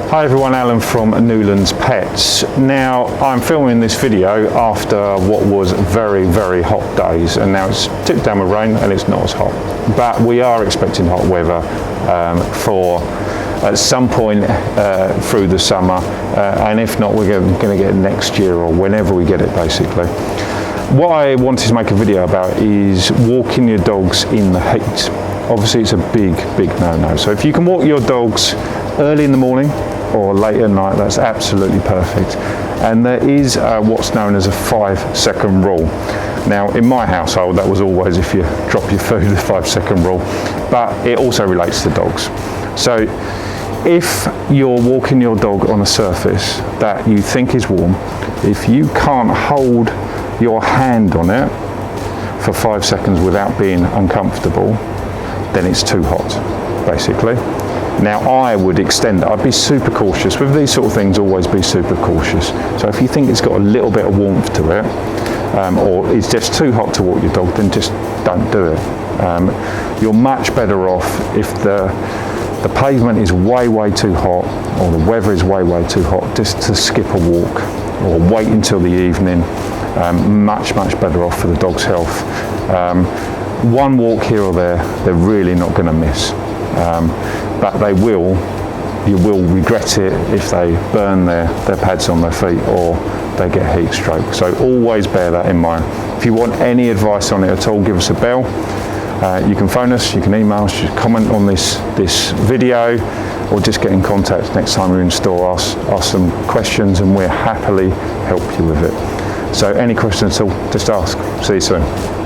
Hi everyone, Alan from Newlands Pets. Now I'm filming this video after what was very, very hot days, and now it's tipped down with rain and it's not as hot. But we are expecting hot weather for at some point through the summer, and if not, we're going to get it next year or whenever we get it basically. What I wanted to make a video about is walking your dogs in the heat. Obviously it's a big no-no. So if you can walk your dogs early in the morning or late at night, that's absolutely perfect. And there is what's known as a 5-second rule. Now in my household that was always, if you drop your food, the 5-second rule, but it also relates to dogs. So if you're walking your dog on a surface that you think is warm, if you can't hold your hand on it for 5 seconds without being uncomfortable, then it's too hot basically. Now I would extend it. I'd be super cautious with these sort of things, always be super cautious. So if you think it's got a little bit of warmth to it, or it's just too hot to walk your dog, then just don't do it. You're much better off if the pavement is way too hot, or the weather is way too hot, just to skip a walk or wait until the evening. Much better off for the dog's health. One walk here or there, they're really not going to miss. But you will regret it if they burn their pads on their feet or they get heat stroke. So always bear that in mind. If you want any advice on it at all, give us a bell. You can phone us, you can email us, you can comment on this video, or just get in contact next time we're in store, ask some questions, and we'll happily help you with it. So any questions at all, just ask. See you soon.